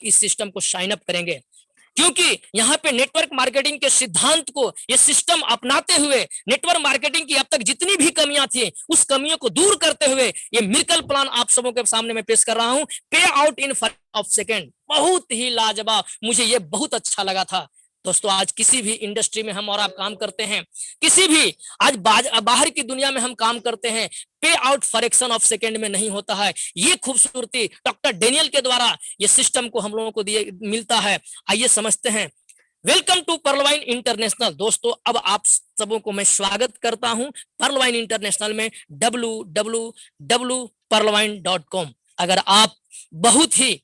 इस सिस्टम को sign up करेंगे, क्योंकि यहाँ पे नेटवर्क मार्केटिंग के सिद्धांत को ये सिस्टम अपनाते हुए नेटवर्क मार्केटिंग की अब तक जितनी भी कमियां थी उस कमियों को दूर करते हुए ये मिरेकल प्लान आप सबों के सामने मैं पेश कर रहा हूं, पे आउट इन ऑफ सेकेंड। बहुत ही लाजवाब, मुझे ये बहुत अच्छा लगा था। दोस्तों आज किसी भी इंडस्ट्री में हम और आप काम करते हैं, किसी भी आज बाहर की दुनिया में हम काम करते हैं, पे आउट फ्रैक्शन ऑफ सेकेंड में नहीं होता है। ये खूबसूरती डॉक्टर डेनियल के द्वारा ये सिस्टम को हम लोगों को दिए मिलता है। आइए समझते हैं। Welcome to Pearlvine International. दोस्तों अब आप सबों को मैं स्वागत करता हूं पर्लवाइन इंटरनेशनल में, www.perlwine.com। अगर आप बहुत ही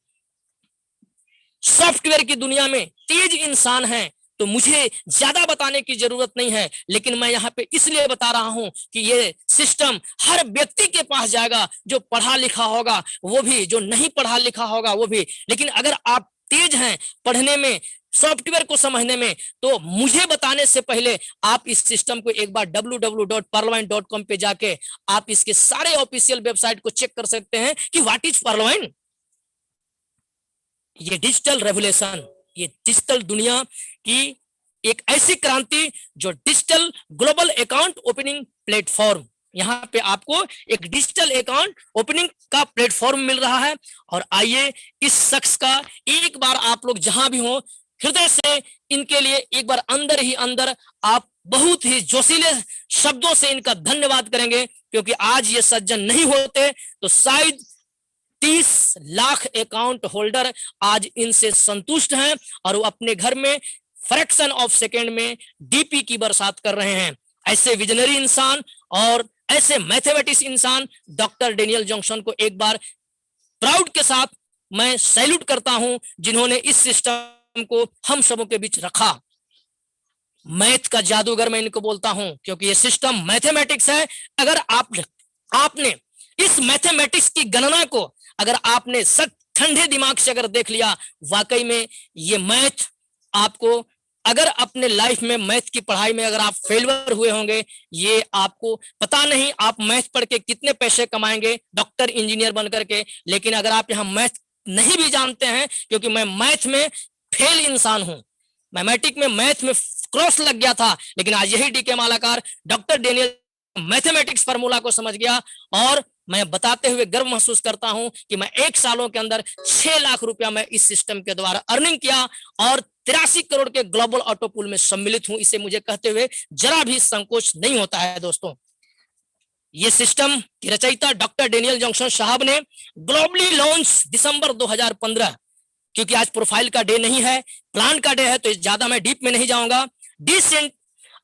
सॉफ्टवेयर की दुनिया में तेज इंसान हैं तो मुझे ज्यादा बताने की जरूरत नहीं है, लेकिन मैं यहाँ पे इसलिए बता रहा हूं कि ये सिस्टम हर व्यक्ति के पास जाएगा, जो पढ़ा लिखा होगा वो भी, जो नहीं पढ़ा लिखा होगा वो भी। लेकिन अगर आप तेज हैं पढ़ने में, सॉफ्टवेयर को समझने में, तो मुझे बताने से पहले आप इस सिस्टम को एक बार www.perlwine.com पे जाके आप इसके सारे ऑफिशियल वेबसाइट को चेक कर सकते हैं कि व्हाट इज पर्लवाइन। ये डिजिटल रेवोल्यूशन, ये डिजिटल दुनिया की एक ऐसी क्रांति जो digital global account opening platform, यहाँ पे आपको एक डिजिटल अकाउंट ओपनिंग का प्लेटफॉर्म मिल रहा है। और आइए इस शख्स का एक बार आप लोग जहां भी हो हृदय से इनके लिए एक बार अंदर ही अंदर आप बहुत ही जोशीले शब्दों से इनका धन्यवाद करेंगे, क्योंकि आज ये सज्जन नहीं होते तो शायद 30 लाख अकाउंट होल्डर आज इनसे संतुष्ट हैं और वो अपने घर में फ्रैक्शन ऑफ सेकेंड में डीपी की बरसात कर रहे हैं। ऐसे विजनरी इंसान और ऐसे मैथमेटिक्स इंसान डॉक्टर डेनियल जॉनसन को एक बार प्राउड के साथ मैं सैल्यूट करता हूं, जिन्होंने इस सिस्टम को हम सबों के बीच रखा। मैथ का जादूगर मैं इनको बोलता हूं, क्योंकि ये सिस्टम मैथमेटिक्स है। अगर आपने इस मैथमेटिक्स की गणना को अगर आपने सच ठंडे दिमाग से अगर देख लिया, वाकई में ये मैथ आपको, अगर अपने लाइफ में मैथ की पढ़ाई में अगर आप फेलियर हुए होंगे, ये आपको पता नहीं आप मैथ पढ़ के कितने पैसे कमाएंगे डॉक्टर इंजीनियर बनकर के। लेकिन अगर आप यहाँ मैथ नहीं भी जानते हैं, क्योंकि मैं मैथ में फेल इंसान हूं, मैथमेटिक्स में मैथ में क्रॉस लग गया था, लेकिन आज यही DK Malakar doctor Daniel mathematics formula को समझ गया। और मैं बताते हुए गर्व महसूस करता हूं कि मैं 1 सालों के अंदर 6 लाख रुपया मैं इस सिस्टम के द्वारा अर्निंग किया और 83 करोड़ के ग्लोबल ऑटो पूल में सम्मिलित हूं। इसे मुझे कहते हुए जरा भी संकोच नहीं होता है। दोस्तों ये सिस्टम की रचयिता डॉक्टर डेनियल जॉनसन साहब ने ग्लोबली लॉन्च दिसंबर 2015, क्योंकि आज प्रोफाइल का डे नहीं है, प्लान का डे है, तो ज्यादा मैं डीप में नहीं जाऊंगा।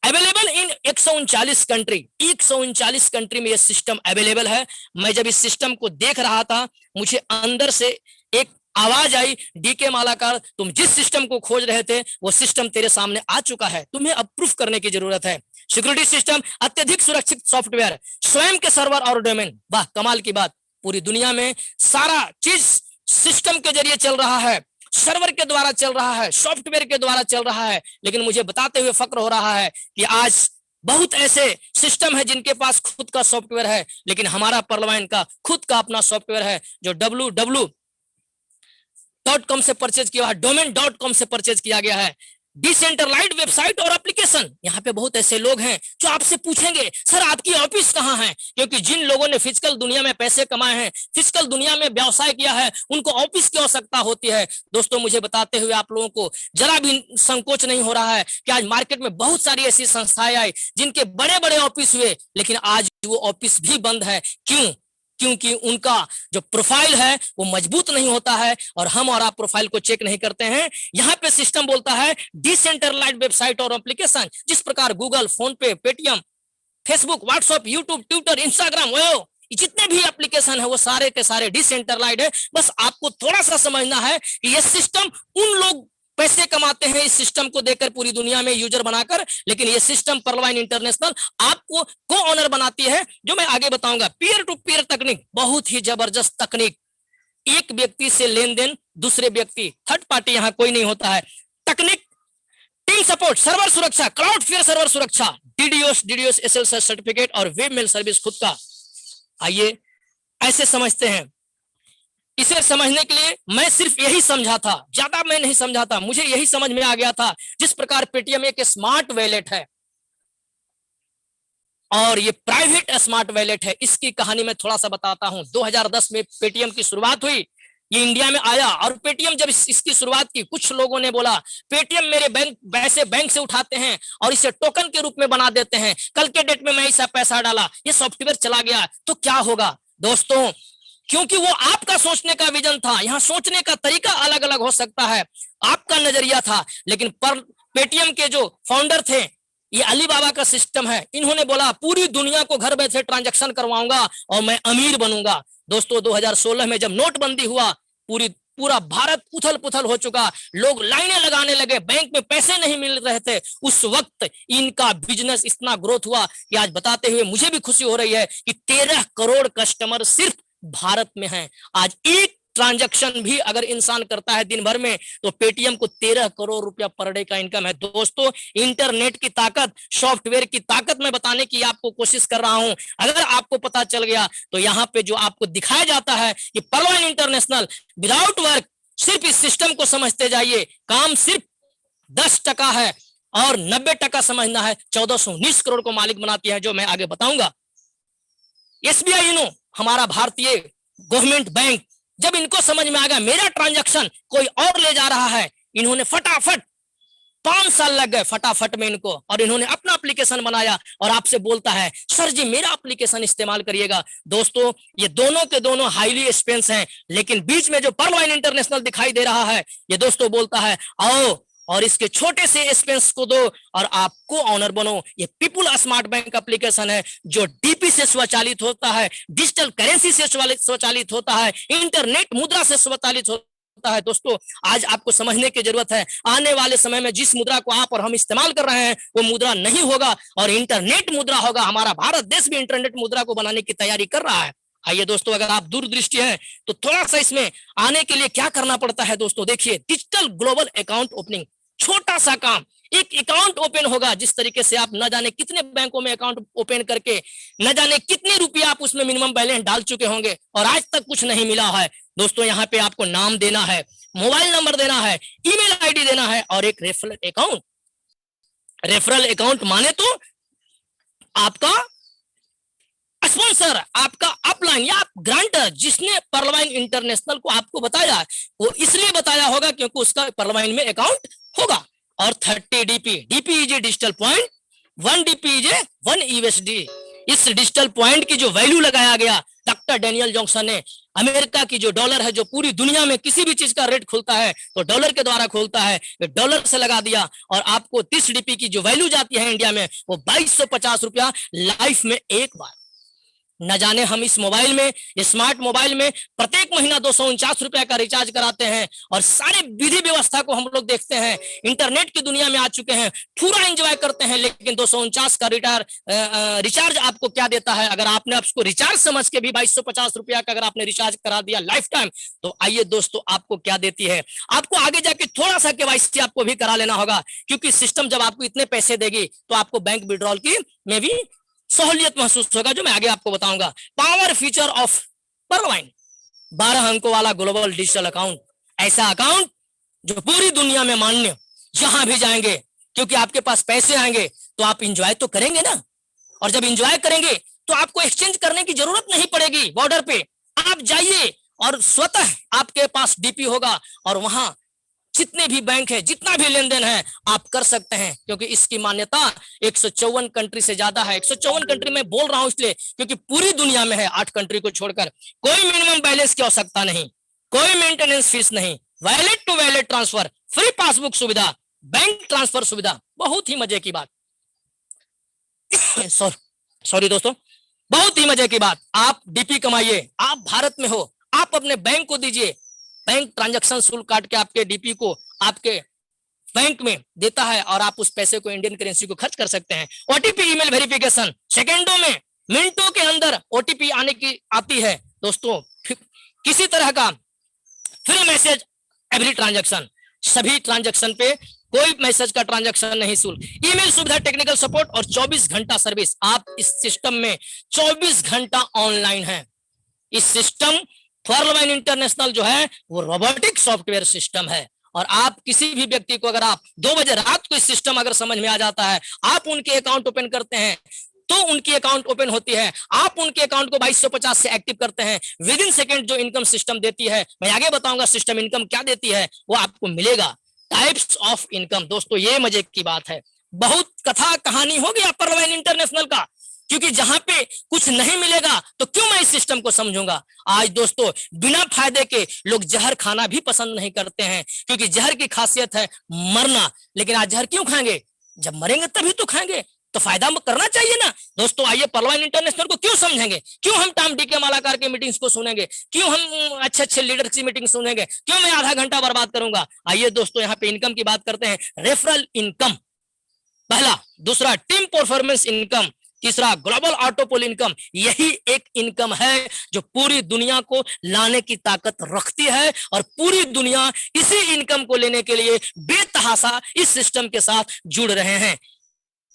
अवेलेबल इन 139 कंट्री, 139 कंट्री में यह सिस्टम अवेलेबल है। मैं जब इस सिस्टम को देख रहा था, मुझे अंदर से एक आवाज आई, डीके मालाकार तुम जिस सिस्टम को खोज रहे थे वो सिस्टम तेरे सामने आ चुका है, तुम्हें अब प्रूफ करने की जरूरत है। सिक्योरिटी सिस्टम, अत्यधिक सुरक्षित सॉफ्टवेयर, स्वयं के सर्वर और डोमेन। वाह कमाल की बात, पूरी दुनिया में सारा चीज सिस्टम के जरिए चल रहा है, सर्वर के द्वारा चल रहा है, सॉफ्टवेयर के द्वारा चल रहा है। लेकिन मुझे बताते हुए फक्र हो रहा है कि आज बहुत ऐसे सिस्टम है जिनके पास खुद का सॉफ्टवेयर है, लेकिन हमारा पर्लवाइन का खुद का अपना सॉफ्टवेयर है, जो www.com से परचेज किया है, domain.com से परचेज किया गया है। डिसेंट्रलाइज्ड वेबसाइट और एप्लीकेशन। यहाँ पे बहुत ऐसे लोग हैं जो आपसे पूछेंगे सर आपकी ऑफिस कहाँ है, क्योंकि जिन लोगों ने फिजिकल दुनिया में पैसे कमाए हैं, फिजिकल दुनिया में व्यवसाय किया है, उनको ऑफिस की आवश्यकता होती है। दोस्तों मुझे बताते हुए आप लोगों को जरा भी संकोच नहीं हो रहा है कि आज मार्केट में बहुत सारी ऐसी संस्थाएं आई जिनके बड़े बड़े ऑफिस हुए, लेकिन आज वो ऑफिस भी बंद है। क्यों? क्योंकि उनका जो प्रोफाइल है वो मजबूत नहीं होता है और हम और आप प्रोफाइल को चेक नहीं करते हैं। यहाँ पे सिस्टम बोलता है डिसेंट्रलाइज्ड वेबसाइट और एप्लीकेशन, जिस प्रकार गूगल, फोन पे, Paytm, Facebook, WhatsApp, YouTube, Twitter, Instagram, वो जितने भी एप्लीकेशन है वो सारे के सारे डिसेंट्रलाइज्ड है। बस आपको थोड़ा सा समझना है कि ये सिस्टम, उन लोग पैसे कमाते हैं इस सिस्टम को देखकर पूरी दुनिया में यूजर बनाकर, लेकिन ये सिस्टम पर्लवाइन इंटरनेशनल आपको को ऑनर बनाती है, जो मैं आगे बताऊंगा। पीयर टू पीयर तकनीक, बहुत ही जबरदस्त तकनीक। एक व्यक्ति से लेन देन, दूसरे व्यक्ति, थर्ड पार्टी यहां कोई नहीं होता है। तकनीक, टीम सपोर्ट, सर्वर सुरक्षा, क्लाउड फियर सर्वर सुरक्षा, डीडीओस एसएसएल सर्टिफिकेट और वेब मेल सर्विस खुद का। आइए ऐसे समझते हैं, इसे समझने के लिए मैं सिर्फ यही समझा था, ज्यादा मैं नहीं समझा था, मुझे यही समझ में आ गया था। जिस प्रकार पेटीएम एक स्मार्ट वॉलेट है और ये प्राइवेट स्मार्ट वॉलेट है, इसकी कहानी मैं थोड़ा सा बताता हूं। 2010 में पेटीएम की शुरुआत हुई, ये इंडिया में आया। और पेटीएम जब इसकी शुरुआत की, कुछ लोगों ने बोला पेटीएम मेरे बैंक पैसे बैंक से उठाते हैं और इसे टोकन के रूप में बना देते हैं, कल के डेट में मैं ऐसा पैसा डाला, ये सॉफ्टवेयर चला गया तो क्या होगा। दोस्तों, क्योंकि वो आपका सोचने का विजन था, यहाँ सोचने का तरीका अलग अलग हो सकता है, आपका नजरिया था, लेकिन पर पेटीएम के जो फाउंडर थे, ये अली बाबा का सिस्टम है, इन्होंने बोला पूरी दुनिया को घर बैठे ट्रांजैक्शन करवाऊंगा और मैं अमीर बनूंगा। दोस्तों, 2016 में जब नोटबंदी हुआ, पूरा भारत उथल पुथल हो चुका, लोग लाइनें लगाने लगे, बैंक में पैसे नहीं मिल रहे थे। उस वक्त इनका बिजनेस इतना ग्रोथ हुआ कि आज बताते हुए मुझे भी खुशी हो रही है कि 13 करोड़ कस्टमर सिर्फ भारत में हैं। आज एक ट्रांजैक्शन भी अगर इंसान करता है दिन भर में, तो पेटीएम को 13 करोड़ रुपया पर डे का इनकम है। दोस्तों, इंटरनेट की ताकत, सॉफ्टवेयर की ताकत मैं बताने की आपको कोशिश कर रहा हूं। अगर आपको पता चल गया तो यहाँ पे जो आपको दिखाया जाता है कि पर्लवाइन इंटरनेशनल विदाउट वर्क, सिर्फ इस सिस्टम को समझते जाइए, काम सिर्फ 10% है और 90% समझना है, 1419 करोड़ को मालिक बनाती है, जो मैं आगे बताऊंगा। एसबीआई नो, हमारा भारतीय गवर्नमेंट बैंक, जब इनको समझ में आ गया मेरा ट्रांजैक्शन कोई और ले जा रहा है, इन्होंने फटाफट 5 साल लग गए फटाफट में इनको, और इन्होंने अपना एप्लीकेशन बनाया और आपसे बोलता है सर जी मेरा एप्लीकेशन इस्तेमाल करिएगा। दोस्तों, ये दोनों के दोनों हाईली एक्सपेंस हैं, लेकिन बीच में जो पर्लवाइन इंटरनेशनल दिखाई दे रहा है, ये दोस्तों बोलता है आओ और इसके छोटे से एक्सपेंस को दो और आपको ऑनर बनो। ये पीपुल स्मार्ट बैंक एप्लीकेशन है, जो डीपी से स्वचालित होता है, डिजिटल करेंसी से स्वचालित होता है, इंटरनेट मुद्रा से स्वचालित होता है। दोस्तों, आज आपको समझने की जरूरत है, आने वाले समय में जिस मुद्रा को आप और हम इस्तेमाल कर रहे हैं, वो मुद्रा नहीं होगा और इंटरनेट मुद्रा होगा। हमारा भारत देश भी इंटरनेट मुद्रा को बनाने की तैयारी कर रहा है। आइए दोस्तों, अगर आप दूरदृष्टि हैं तो थोड़ा सा इसमें आने के लिए क्या करना पड़ता है। दोस्तों देखिए, डिजिटल ग्लोबल अकाउंट ओपनिंग, छोटा सा काम, एक अकाउंट ओपन होगा। जिस तरीके से आप न जाने कितने बैंकों में अकाउंट ओपन करके न जाने कितने रुपया आप उसमें मिनिमम बैलेंस डाल चुके होंगे और आज तक कुछ नहीं मिला है। दोस्तों, यहाँ पे आपको नाम देना है, मोबाइल नंबर देना है, ईमेल आईडी देना है और एक रेफरल अकाउंट। रेफरल अकाउंट माने तो आपका स्पॉन्सर, आपका अपलाइन या ग्रांटर, जिसने पर्लवाइन इंटरनेशनल को आपको बताया, वो इसलिए बताया होगा क्योंकि उसका पर्लवाइन में अकाउंट होगा। और 30 DP is a digital point, 1 DP is a 1 USD. इस डिजिटल पॉइंट की जो वैल्यू लगाया गया डॉक्टर डेनियल जॉनसन ने, अमेरिका की जो डॉलर है, जो पूरी दुनिया में किसी भी चीज का रेट खुलता है तो डॉलर के द्वारा खुलता है, डॉलर से लगा दिया और आपको 30 डीपी की जो वैल्यू जाती है इंडिया में, वो 2250 रुपया लाइफ में एक बार। न जाने हम इस मोबाइल में, स्मार्ट मोबाइल में प्रत्येक महीना 249 रुपया का रिचार्ज कराते हैं और सारे विधि व्यवस्था को हम लोग देखते हैं, इंटरनेट की दुनिया में आ चुके हैं, पूरा एंजॉय करते हैं, लेकिन 249 का रिचार्ज आपको क्या देता है। अगर आपने उसको रिचार्ज समझ के भी 2250 रुपया का अगर आपने रिचार्ज करा दिया लाइफ टाइम, तो आइए दोस्तों आपको क्या देती है। आपको आगे जाके थोड़ा सा केवाईसी आपको भी करा लेना होगा, क्योंकि सिस्टम जब आपको इतने पैसे देगी तो आपको बैंक विड्रॉल की में भी सहूलियत महसूस होगा, जो मैं आगे आपको बताऊंगा। पावर फीचर ऑफ पर्लवाइन, 12 अंकों वाला ग्लोबल डिजिटल अकाउंट, ऐसा अकाउंट जो पूरी दुनिया में मान्य, जहां भी जाएंगे, क्योंकि आपके पास पैसे आएंगे तो आप इंजॉय तो करेंगे ना, और जब इंजॉय करेंगे तो आपको एक्सचेंज करने की जरूरत नहीं पड़ेगी। बॉर्डर पे आप जाइए और स्वतः आपके पास डीपी होगा और वहां जितने भी बैंक है, जितना भी लेन देन है आप कर सकते हैं, क्योंकि इसकी मान्यता 154 कंट्री से ज्यादा है। 154 कंट्री में बोल रहा हूं इसलिए क्योंकि पूरी दुनिया में है, 8 कंट्री को छोड़कर। कोई मिनिमम बैलेंस की आवश्यकता नहीं, कोई मेंटेनेंस फीस नहीं, wallet to wallet transfer, free passbook सुविधा, बैंक ट्रांसफर सुविधा, बहुत ही मजे की बात। सॉरी दोस्तों, बहुत ही मजे की बात। आप डीपी कमाइए, आप भारत में हो, आप अपने बैंक को दीजिए, बैंक ट्रांजैक्शन शुल्क काट के आपके डीपी को आपके बैंक में देता है और आप उस पैसे को इंडियन करेंसी को खर्च कर सकते हैं। ओटीपी ईमेल वेरिफिकेशन, सेकंडों में, मिनटों के अंदर ओटीपी आने की आती है। दोस्तों, किसी तरह का फ्री मैसेज एवरी ट्रांजैक्शन, सभी ट्रांजैक्शन पे कोई मैसेज का ट्रांजैक्शन नहीं शुल्क, ईमेल सुविधा, टेक्निकल सपोर्ट और 24 घंटा सर्विस। आप इस सिस्टम में 24 घंटा ऑनलाइन है। इस सिस्टम फॉर्लवाइन इंटरनेशनल जो है वो रोबोटिक सॉफ्टवेयर सिस्टम है। और आप किसी भी व्यक्ति को अगर आप 2 बजे रात को इस सिस्टम अगर समझ में आ जाता है, आप उनके अकाउंट ओपन करते हैं तो उनकी अकाउंट ओपन होती है, आप उनके अकाउंट को 2250 से एक्टिव करते हैं, विद इन सेकेंड जो इनकम सिस्टम देती है, मैं आगे बताऊंगा सिस्टम इनकम क्या देती है, वो आपको मिलेगा। टाइप्स ऑफ इनकम, दोस्तों ये मजे की बात है। बहुत कथा कहानी हो गया फॉर्लवाइन इंटरनेशनल का, क्योंकि जहां पे कुछ नहीं मिलेगा तो क्यों मैं इस सिस्टम को समझूंगा। आज दोस्तों बिना फायदे के लोग जहर खाना भी पसंद नहीं करते हैं, क्योंकि जहर की खासियत है मरना। लेकिन आज जहर क्यों खाएंगे? जब मरेंगे तभी तो खाएंगे, तो फायदा करना चाहिए ना। दोस्तों आइए फॉर्लवाइन इंटरनेशनल को क्यों समझेंगे, क्यों हम टॉम डीके मालाकार के मीटिंग्स को सुनेंगे, क्यों हम अच्छे अच्छे लीडर्स की मीटिंग सुनेंगे, क्यों मैं आधा घंटा बर्बाद करूंगा। आइए दोस्तों यहाँ पे इनकम की बात करते हैं। रेफरल इनकम पहला, दूसरा टीम परफॉर्मेंस इनकम, तीसरा ग्लोबल ऑटोपोल इनकम। यही एक इनकम है जो पूरी दुनिया को लाने की ताकत रखती है, और पूरी दुनिया इसी इनकम को लेने के लिए बेतहाशा इस सिस्टम के साथ जुड़ रहे हैं,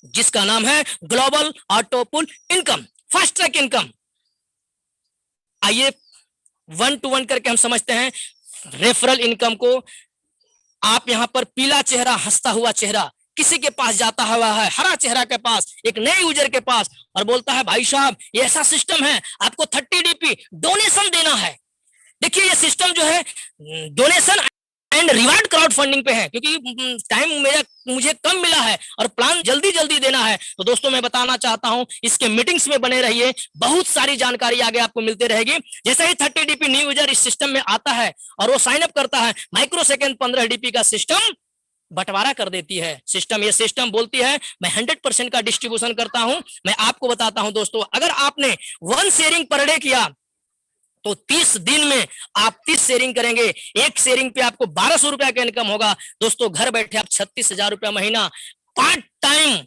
जिसका नाम है global autopool income, fast track income. आइए 1 to 1 करके हम समझते हैं रेफरल इनकम को। आप यहां पर पीला चेहरा, हंसता हुआ चेहरा किसी के पास जाता हुआ है, हरा चेहरा के पास, एक नए यूजर के पास, और बोलता है भाई साहब ये ऐसा सिस्टम है, आपको 30 DP डोनेशन देना है। देखिए ये सिस्टम जो है donation and reward crowd funding पे है, क्योंकि टाइम मुझे कम मिला है और प्लान जल्दी जल्दी देना है। तो दोस्तों मैं बताना चाहता हूं, इसके मीटिंग्स में बने रहिए, बहुत सारी जानकारी आगे आपको मिलती रहेगी। जैसे ही 30 DP न्यू यूजर इस सिस्टम में आता है और वो साइन अप करता है, माइक्रो सेकेंड 15 DP का सिस्टम बंटवारा कर देती है। ये सिस्टम बोलती है मैं 100% का डिस्ट्रीब्यूशन करता हूं। मैं आपको बताता हूं दोस्तों, अगर आपने 1 शेयरिंग पर डे किया तो 30 दिन में आप 30 शेयरिंग करेंगे, एक शेयरिंग पे आपको 1200 रुपया का इनकम होगा। दोस्तों घर बैठे आप 36,000 रुपया महीना पार्ट टाइम,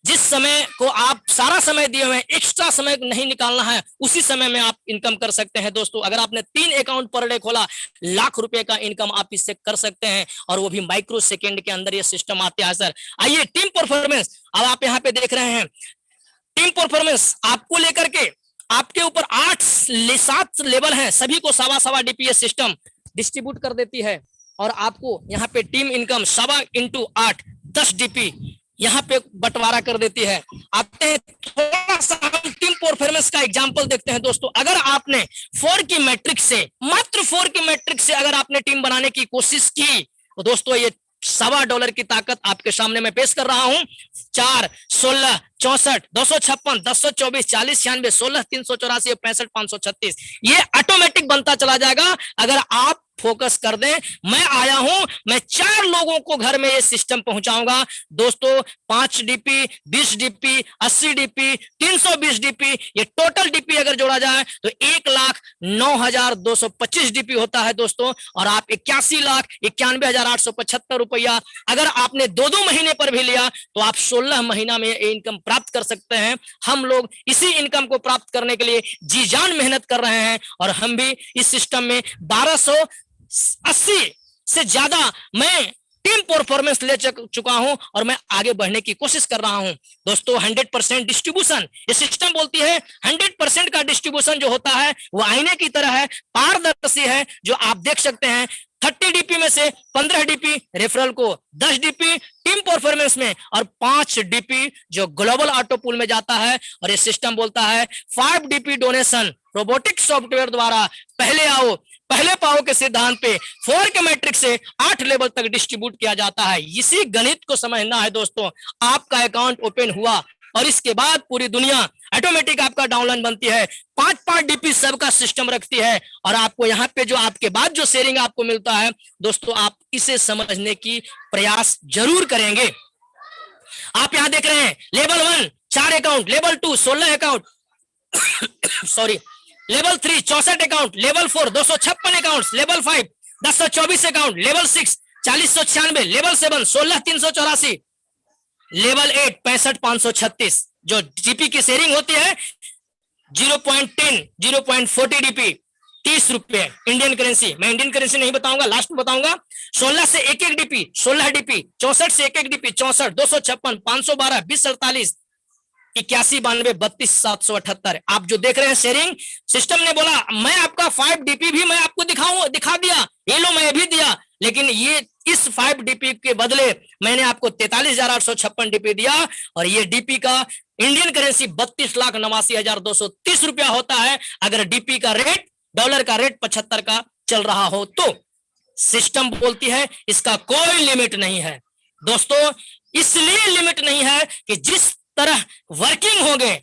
जिस समय को आप सारा समय दिए हुए हैं, एक्स्ट्रा समय नहीं निकालना है, उसी समय में आप इनकम कर सकते हैं। दोस्तों अगर आपने 3 अकाउंट पर डे खोला, लाख रुपए का इनकम आप इससे कर सकते हैं, और वो भी माइक्रो सेकेंड के अंदर ये सिस्टम आते हैं सर। आइए टीम परफॉर्मेंस, अब आप यहाँ पे देख रहे हैं टीम परफॉर्मेंस आपको लेकर के, आपके ऊपर 7 लेवल हैं, सभी को सवा DPS सिस्टम डिस्ट्रीब्यूट कर देती है, और आपको यहाँ पे टीम इनकम 7 into 8 10 DP यहाँ पे बंटवारा कर देती है। आते हैं थोड़ा सा हम टीम परफॉर्मेंस का एग्जांपल देखते हैं। दोस्तों अगर आपने 4 की मैट्रिक्स से, मात्र 4 की मैट्रिक्स से अगर आपने टीम बनाने की कोशिश की, तो दोस्तों ये $1.25 की ताकत आपके सामने मैं पेश कर रहा हूं। 4, 16, 64, 256, 1024, 40, 96, 16, 384, 65, 536, ये ऑटोमेटिक बनता चला जाएगा अगर आप फोकस कर दें। मैं आया हूं, मैं 4 लोगों को घर में ये सिस्टम पहुंचाऊंगा। दोस्तों 5 DP, 20 DP, 80 DP, 320 DP, ये टोटल DP अगर जोड़ा जाए तो 1,09,225 DP होता है दोस्तों। और आप 81,91,875 रुपया अगर आपने 2 महीने पर भी लिया तो आप 16 महीना में ये इनकम प्राप्त कर सकते हैं। हम लोग इसी इनकम को प्राप्त करने के लिए जी जान मेहनत कर रहे हैं, और हम भी इस सिस्टम में 1280 से ज्यादा मैं टीम परफॉर्मेंस ले चुका हूं, और मैं आगे बढ़ने की कोशिश कर रहा हूं। दोस्तों 100% डिस्ट्रीब्यूशन, ये सिस्टम बोलती है 100% का डिस्ट्रीब्यूशन जो होता है वो आईने की तरह है, पारदर्शी है, जो आप देख सकते हैं। 30 DP में से 15 DP रेफरल को, 10 DP टीम परफॉर्मेंस में, और 5 DP जो ग्लोबल ऑटो पूल में जाता है। और ये सिस्टम बोलता है 5 DP डोनेशन रोबोटिक सॉफ्टवेयर द्वारा पहले आओ पहले पाओ के सिद्धांत पे 4 के मैट्रिक्स से 8 लेवल तक डिस्ट्रीब्यूट किया जाता है। इसी गणित को समझना है दोस्तों। आपका अकाउंट ओपन हुआ और इसके बाद पूरी दुनिया ऑटोमेटिक आपका डाउनलाइन बनती है, 5 DP सबका सिस्टम रखती है, और आपको यहाँ पे जो आपके बाद जो शेयरिंग आपको मिलता है दोस्तों, आप इसे समझने की प्रयास जरूर करेंगे। आप यहाँ देख रहे हैं level 1 4 account, level 2 16 account sorry, level 3 64 account, level 4 256 account, level 5 1024 account, level 6 4096, level 7 16384, level 8 65,536। जो DP की शेयरिंग होती है 0.10 0.40 DP 30 रुपए इंडियन करेंसी। मैं इंडियन करेंसी नहीं बताऊंगा, लास्ट में बताऊंगा। 16 से 1 DP 16 DP, 64 से 1 DP 64, 256, 512, 2048, 8192327778। आप जो देख रहे हैं शेयरिंग, सिस्टम ने बोला मैं आपका 5 DP भी मैं आपको दिखा दिया, ये लो मैं भी दिया, लेकिन ये इस 5 DP के बदले मैंने आपको 43,856 DP दिया, और ये DP का इंडियन करेंसी 32,89,230 रुपया होता है अगर DP का रेट, डॉलर का रेट 75 का चल रहा हो तो। सिस्टम बोलती है इसका कोई लिमिट नहीं है दोस्तों, इसलिए लिमिट नहीं है कि जिस तरह वर्किंग हो गए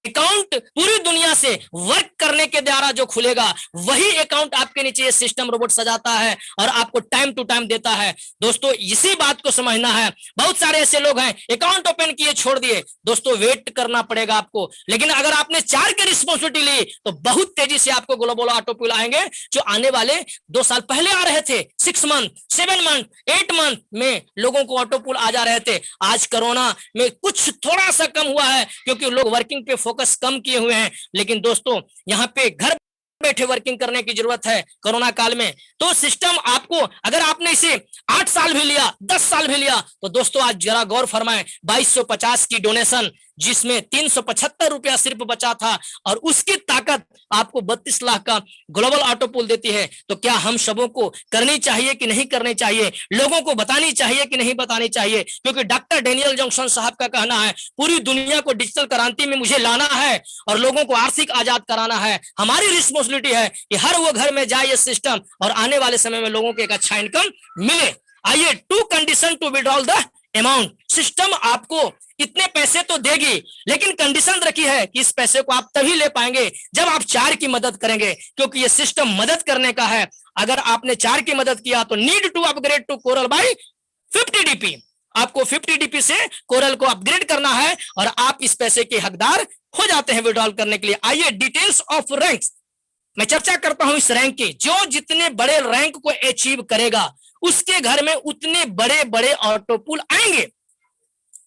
अकाउंट पूरी दुनिया से वर्क करने के द्वारा जो खुलेगा वही अकाउंट आपके नीचे ये सिस्टम रोबोट सजाता है और आपको टाइम टू टाइम देता है। दोस्तों इसी बात को समझना है। बहुत सारे ऐसे लोग हैं अकाउंट ओपन किए छोड़ दिए, दोस्तों वेट करना पड़ेगा आपको, लेकिन अगर आपने 4 की रिस्पॉन्सिबिलिटी ली तो बहुत तेजी से आपको ग्लोबल ऑटो पुल आएंगे जो आने वाले 2 साल पहले आ रहे थे। 6 मंथ, 7 मंथ, 8 मंथ में लोगों को ऑटो पुल आ जा रहे थे। आज कोरोना में कुछ थोड़ा सा कम हुआ है क्योंकि लोग वर्किंग पे फोकस कम किए हुए हैं, लेकिन दोस्तों यहाँ पे घर बैठे वर्किंग करने की जरूरत है कोरोना काल में। तो सिस्टम आपको, अगर आपने इसे 8 साल भी लिया, 10 साल भी लिया, तो दोस्तों आज जरा गौर फरमाएं, 2250 की डोनेशन जिसमें 375 रुपया सिर्फ बचा था और उसकी ताकत आपको 32 लाख का ग्लोबल ऑटो पुल देती है। तो क्या हम सबों को करनी चाहिए कि नहीं करनी चाहिए, लोगों को बतानी चाहिए कि नहीं बतानी चाहिए? क्योंकि डॉक्टर डेनियल जॉनसन साहब का कहना है पूरी दुनिया को डिजिटल क्रांति में मुझे लाना है और लोगों को आर्थिक आजाद कराना है। हमारी रिस्पॉन्सिबिलिटी है कि हर वो घर में जाए ये सिस्टम और आने वाले समय में लोगों को एक अच्छा इनकम मिले। आइए, 2 condition to withdrawal the amount. System आपको इतने पैसे तो देगी, लेकिन कंडीशन रखी है कि इस पैसे को आप तभी ले पाएंगे जब आप 4 की मदद करेंगे, क्योंकि ये सिस्टम मदद करने का है। अगर आपने 4 की मदद किया तो need to upgrade to coral by 50 DP। आपको 50 DP से कोरल को अपग्रेड करना है और आप इस पैसे के हकदार हो जाते हैं विड्रॉल करने के लिए। आइए डिटेल्स ऑफ रैंक्स मैं चर्चा करता हूं। इस रैंक की, जो जितने बड़े रैंक को अचीव करेगा उसके घर में उतने बड़े बड़े ऑटो पुल आएंगे।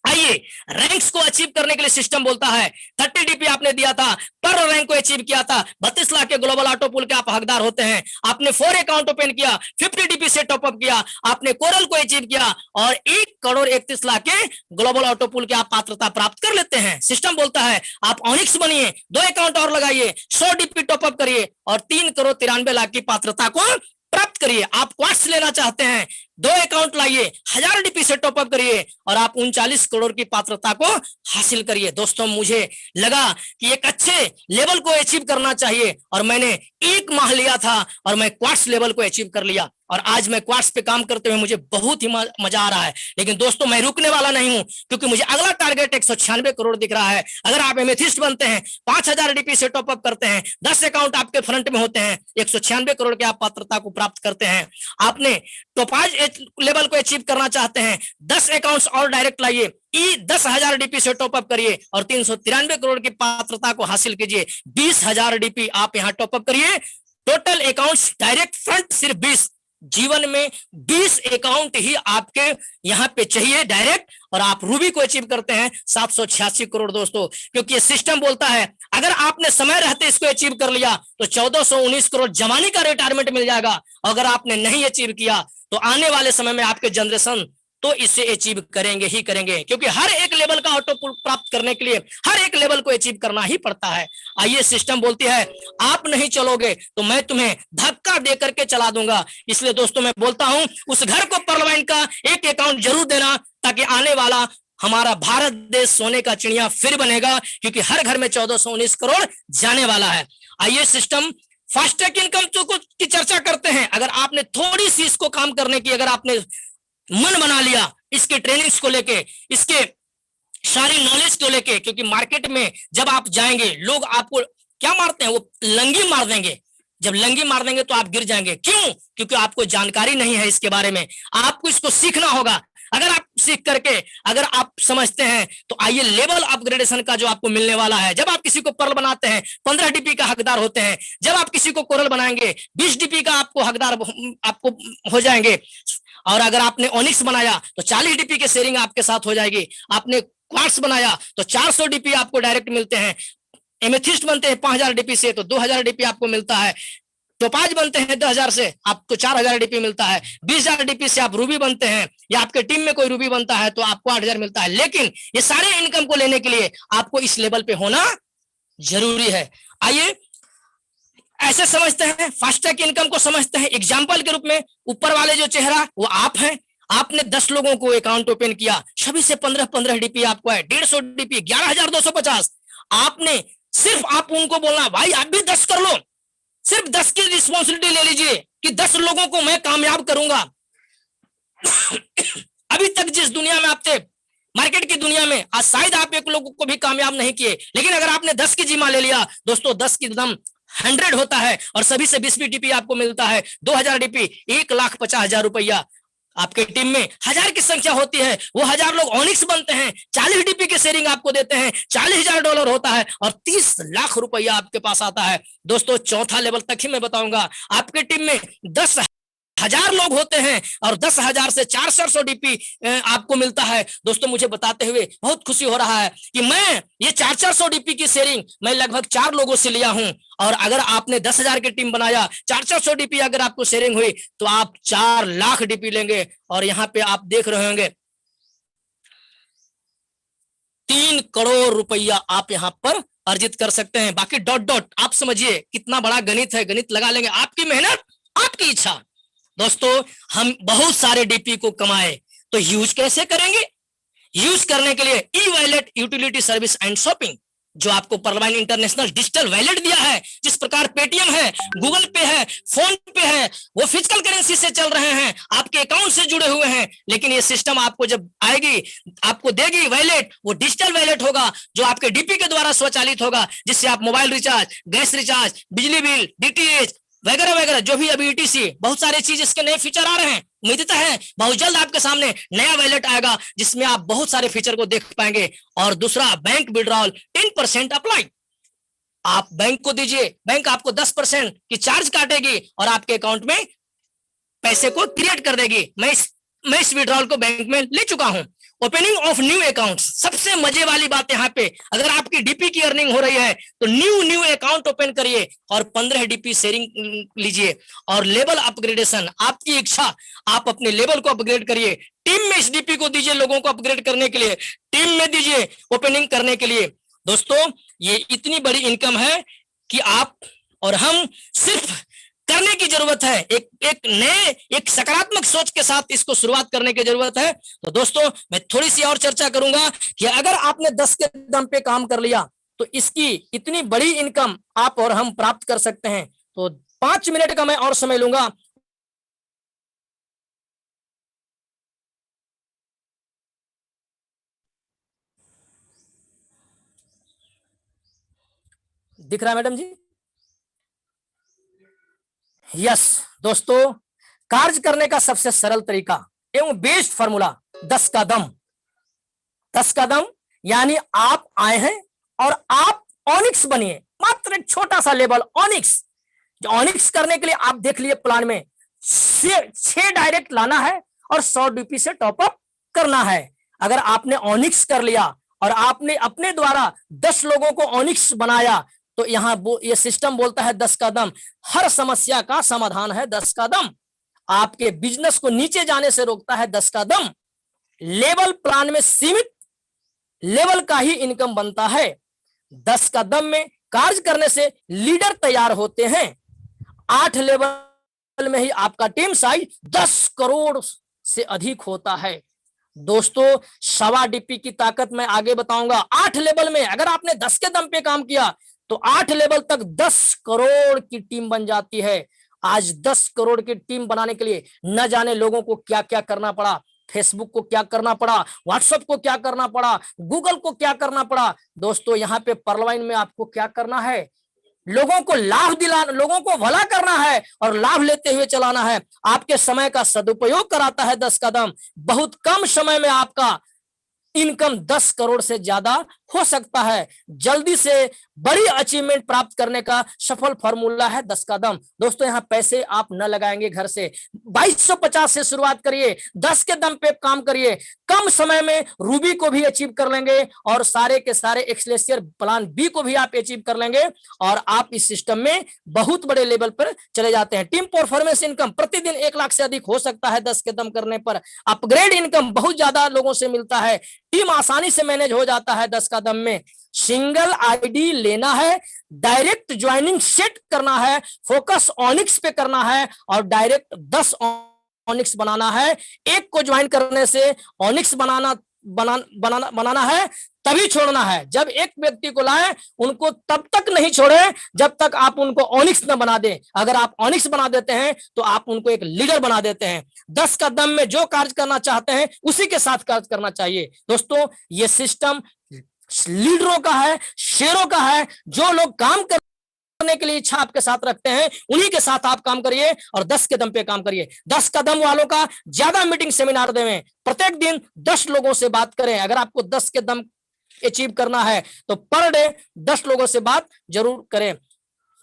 आइए, रैंक्स को अचीव करने के लिए सिस्टम बोलता है 30 DP आपने दिया था, पर रैंक को अचीव किया था, 32 लाख के ग्लोबल ऑटो पुल के आप हकदार होते हैं। आपने 4 अकाउंट ओपन किया, 50 DP से टॉपअप किया, आपने कोरल को अचीव किया और 1,31,00,000 के ग्लोबल ऑटो पुल की आप पात्रता प्राप्त कर लेते हैं। सिस्टम बोलता है आप ऑनिक्स बनिए, 2 अकाउंट और लगाइए, 100 DP टॉपअप करिए और 3,93,00,000 की पात्रता को प्राप्त करिए। आप क्वार्ट्स लेना चाहते हैं, 2 अकाउंट लाइए, 1000 DP से टॉपअप करिए और आप 39 करोड़ की पात्रता को हासिल करिए। दोस्तों मुझे लगा कि एक अच्छे लेवल को अचीव करना चाहिए और मैंने 1 माह लिया था और मैं क्वार्ट्स लेवल को अचीव कर लिया और आज मैं क्वार्ट्स पे काम करते हुए मुझे बहुत ही मजा आ रहा है। लेकिन दोस्तों मैं रुकने वाला नहीं हूं, क्योंकि मुझे अगला टारगेट 196 करोड़ दिख रहा है। अगर आप एमेथिस्ट बनते हैं, 5000 DP से टॉपअप करते हैं, 10 अकाउंट आपके फ्रंट में होते हैं, 196 करोड़ की आप पात्रता को प्राप्त करते हैं। आपने टॉपाज लेवल को अचीव करना चाहते हैं, 10 अकाउंट्स और डायरेक्ट लाइए, 10,000 DP से टॉपअप करिए और 393 करोड़ की पात्रता को हासिल कीजिए। 20,000 DP आप यहां टॉपअप करिए, टोटल अकाउंट्स डायरेक्ट फ्रंट सिर्फ 20। जीवन में 20 अकाउंट ही आपके यहां पे चाहिए डायरेक्ट, और आप रूबी को अचीव करते हैं 786 करोड़ दोस्तों। क्योंकि ये सिस्टम बोलता है अगर आपने समय रहते इसको अचीव कर लिया तो 1419 करोड़ जवानी का रिटायरमेंट मिल जाएगा। अगर आपने नहीं अचीव किया तो आने वाले समय में आपके जनरेशन तो इसे अचीव करेंगे ही करेंगे, क्योंकि हर एक लेवल का ऑटो पुल प्राप्त करने के लिए हर एक लेवल को अचीव करना ही पड़ता है। आइए, सिस्टम बोलती है आप नहीं चलोगे तो मैं तुम्हें धक्का दे करके चला दूंगा। इसलिए दोस्तों मैं बोलता हूं उस घर को परलवाइन का एक अकाउंट जरूर देना, ताकि आने वाला हमारा भारत देश सोने का चिड़िया फिर बनेगा, क्योंकि हर घर में 1419 करोड़ जाने वाला है। आइए, सिस्टम फास्ट ट्रैक इनकम की चर्चा करते हैं। अगर आपने थोड़ी सी इसको काम करने की अगर आपने मन बना लिया, इसके ट्रेनिंग्स को लेके, इसके सारी नॉलेज को लेके, क्योंकि मार्केट में जब आप जाएंगे लोग आपको क्या मारते हैं, वो लंगी मार देंगे। जब लंगी मार देंगे तो आप गिर जाएंगे। क्यों? क्योंकि आपको जानकारी नहीं है इसके बारे में। आपको इसको सीखना होगा। अगर आप सीख करके अगर आप समझते हैं तो आइए, लेवल अपग्रेडेशन का जो आपको मिलने वाला है, जब आप किसी को पर्ल बनाते हैं 15 DP का हकदार होते हैं, जब आप किसी को कोरल बनाएंगे 20 DP का आपको हकदार आपको हो जाएंगे, और अगर आपने ओनिक्स बनाया तो 40 DP के शेयरिंग आपके साथ हो जाएगी। आपने क्वार्ट्स बनाया तो 400 DP आपको डायरेक्ट मिलते हैं। एमेथिस्ट बनते हैं 5000 DP से तो 2000 DP आपको मिलता है। टोपाज बनते हैं 10,000 से, आपको 4,000 डीपी मिलता है। 20,000 डीपी से आप रूबी बनते हैं या आपके टीम में कोई रूबी बनता है तो आपको 8,000 मिलता है। लेकिन ये सारे इनकम को लेने के लिए आपको इस लेवल पे होना जरूरी है। आइए ऐसे समझते हैं, फास्ट ट्रैक इनकम को समझते हैं एग्जाम्पल के रूप में। ऊपर वाले जो चेहरा वो आप हैं, आपने 10 लोगों को अकाउंट ओपन किया, सभी से 15-15 डीपी आपको है, 150 डीपी 11,250। आपने सिर्फ आप उनको बोलना भाई आप भी 10 कर लो, सिर्फ 10 की रिस्पॉन्सिबिलिटी ले लीजिए कि 10 लोगों को मैं कामयाब करूंगा। अभी तक जिस दुनिया में आप थे, मार्केट की दुनिया में, आज शायद आप एक लोगों को भी कामयाब नहीं किए, लेकिन अगर आपने 10 की जिम्मा ले लिया दोस्तों, 10 की दम 100 होता है और सभी से 20 डीपी आपको मिलता है, 2,000 डीपी 1,50,000 रुपया। आपके टीम में 1000 की संख्या होती है, वो 1000 लोग ऑनिक्स बनते हैं, 40 डीपी की शेयरिंग आपको देते हैं, $40,000 होता है और 30 लाख रुपया आपके पास आता है। दोस्तों चौथा लेवल तक ही मैं बताऊंगा। आपके टीम में 10,000 लोग होते हैं और 10,000 से 400 डीपी आपको मिलता है। दोस्तों मुझे बताते हुए बहुत खुशी हो रहा है कि मैं ये 400 डीपी की शेयरिंग मैं लगभग 4 लोगों से लिया हूं। और अगर आपने 10,000 की टीम बनाया, 400 डीपी अगर आपको शेयरिंग हुई तो आप 4 लाख डीपी लेंगे। और यहाँ पे आप देख रहे होंगे 3 करोड़ रुपया आप यहाँ पर अर्जित कर सकते हैं। बाकी डॉट डॉट आप समझिए कितना बड़ा गणित है, गणित लगा लेंगे। आपकी मेहनत, आपकी इच्छा। दोस्तों हम बहुत सारे डीपी को कमाए तो यूज कैसे करेंगे? यूज करने के लिए e wallet utility service and shopping, जो आपको पर्लवाइन इंटरनेशनल डिजिटल वॉलेट दिया है, जिस प्रकार पेटीएम है, गूगल पे है, फोन पे है, वो फिजिकल करेंसी से चल रहे हैं, आपके अकाउंट से जुड़े हुए हैं। लेकिन ये सिस्टम आपको जब आएगी, आपको देगी वॉलेट, वो डिजिटल वॉलेट होगा जो आपके डीपी के द्वारा स्वचालित होगा, जिससे आप मोबाइल रिचार्ज, गैस रिचार्ज, बिजली बिल, डीटीएच वगैरह वगैरह जो भी अभी ईटीसी बहुत सारे चीज इसके नए फीचर आ रहे हैं। उम्मीद है बहुत जल्द आपके सामने नया वॉलेट आएगा जिसमें आप बहुत सारे फीचर को देख पाएंगे। और दूसरा बैंक विड्रॉल 10% अप्लाई, आप बैंक को दीजिए, बैंक आपको 10% की चार्ज काटेगी और आपके अकाउंट में पैसे को क्रिएट कर देगी। मैं इस विड्रॉल को बैंक में ले चुका हूं। ओपनिंग ऑफ न्यू अकाउंट, सबसे मजे वाली बात यहाँ पे, अगर आपकी डीपी की अर्निंग हो रही है तो न्यू अकाउंट ओपन करिए और 15 डीपी शेयरिंग लीजिए। और लेवल अपग्रेडेशन, आपकी इच्छा, आप अपने लेवल को अपग्रेड करिए। टीम में इस डीपी को दीजिए लोगों को अपग्रेड करने के लिए, टीम में दीजिए ओपनिंग करने के लिए। दोस्तों ये इतनी बड़ी इनकम है कि आप और हम सिर्फ करने की जरूरत है, एक सकारात्मक सोच के साथ इसको शुरुआत करने की जरूरत है। तो दोस्तों मैं थोड़ी सी और चर्चा करूंगा कि अगर आपने 10 के दम पे काम कर लिया तो इसकी इतनी बड़ी इनकम आप और हम प्राप्त कर सकते हैं। तो 5 मिनट का मैं और समय लूंगा। दिख रहा है मैडम जी? यस दोस्तों, कार्य करने का सबसे सरल तरीका एवं बेस्ट फॉर्मूला 10 का दम। 10 का दम यानी आप आए हैं और आप ऑनिक्स बनिए, मात्र एक छोटा सा लेवल ऑनिक्स। जो ऑनिक्स करने के लिए आप देख लिए प्लान में 6 डायरेक्ट लाना है और 100 डीपी से टॉपअप करना है। अगर आपने ऑनिक्स कर लिया और आपने अपने द्वारा 10 लोगों को ऑनिक्स बनाया तो यहाँ ये सिस्टम बोलता है 10 का दम। हर समस्या का समाधान है 10 का दम। आपके बिजनेस को नीचे जाने से रोकता है 10 का दम। लेवल प्लान में सीमित लेवल का ही इनकम बनता है। 10 का दम में कार्य करने से लीडर तैयार होते हैं। 8 लेवल में ही आपका टीम साइज 10 करोड़ से अधिक होता है। दोस्तों 1.25 डीपी की ताकत मैं आगे बताऊंगा। 8 लेवल में अगर आपने 10 के दम पे काम किया तो 8 लेवल तक 10 करोड़ की टीम बन जाती है। आज 10 करोड़ की टीम बनाने के लिए न जाने लोगों को क्या क्या करना पड़ा, फेसबुक को क्या करना पड़ा, व्हाट्सएप को क्या करना पड़ा, गूगल को क्या करना पड़ा। दोस्तों यहाँ पे पर्लवाइन में आपको क्या करना है, लोगों को लाभ दिलाना, लोगों को भला करना है और लाभ लेते हुए चलाना है। आपके समय का सदुपयोग कराता है 10 कदम। बहुत कम समय में आपका इनकम 10 करोड़ से ज्यादा हो सकता है। जल्दी से बड़ी अचीवमेंट प्राप्त करने का सफल फॉर्मूला है 10 कदम। दोस्तों यहाँ पैसे आप न लगाएंगे घर से, 2250 से शुरुआत करिए, 10 के दम पे काम करिए, कम समय में रूबी को भी अचीव कर लेंगे और सारे के सारे एक्सेलेसियर प्लान बी को भी आप अचीव कर लेंगे और आप इस सिस्टम में बहुत बड़े लेवल पर चले जाते हैं। टीम परफॉर्मेंस इनकम प्रतिदिन 1 लाख से अधिक हो सकता है 10 कदम करने पर। अपग्रेड इनकम बहुत ज्यादा लोगों से मिलता है। टीम आसानी से मैनेज हो जाता है 10 कदम में। सिंगल आईडी लेना है, डायरेक्ट ज्वाइनिंग सेट करना है, फोकस ऑनिक्स पे करना है और डायरेक्ट 10 ऑनिक्स बनाना है। एक को ज्वाइन करने से ऑनिक्स बनाना है, तभी छोड़ना है। जब एक व्यक्ति को लाए उनको तब तक नहीं छोड़े जब तक आप उनको ऑनिक्स न बना दें। अगर आप ऑनिक्स बना देते हैं तो आप उनको एक लीडर बना देते हैं। 10 कदम में जो कार्य करना चाहते हैं उसी के साथ कार्य करना चाहिए। दोस्तों ये सिस्टम लीडरों का है, शेरों का है। जो लोग काम करने के लिए इच्छा आपके साथ रखते हैं उन्हीं के साथ आप काम करिए और 10 कदम पे काम करिए। 10 कदम वालों का ज्यादा मीटिंग सेमिनार देवें, प्रत्येक दिन 10 लोगों से बात करें। अगर आपको 10 कदम अचीव करना है तो पर डे 10 लोगों से बात जरूर करें।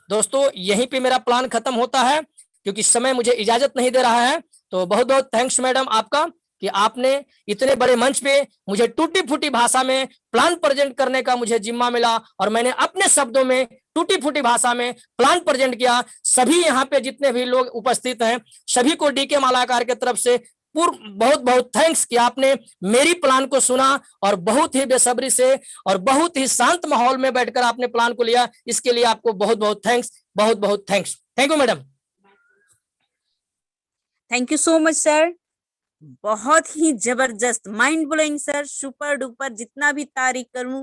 दोस्तों यहीं पे मेरा प्लान खत्म होता है क्योंकि समय मुझे इजाजत नहीं दे रहा है। तो बहुत बहुत थैंक्स मैडम आपका कि आपने इतने बड़े मंच पे मुझे टूटी फूटी भाषा में प्लान प्रेजेंट करने का मुझे जिम्मा मिला और मैंने अपने शब्दों में टूटी फूटी भाषा में प्लान प्रेजेंट किया। सभी यहाँ पे जितने भी लोग उपस्थित हैं सभी को डीके मालाकार की तरफ से बहुत बहुत थैंक्स कि आपने मेरी प्लान को सुना और बहुत ही बेसब्री से और बहुत ही शांत माहौल में बैठकर आपने प्लान को लिया। इसके लिए आपको बहुत बहुत थैंक्स, बहुत बहुत thanks. Thank you madam. Thank you so much sir, बहुत ही जबरदस्त, mind blowing sir, super duper. जितना भी तारीफ करूं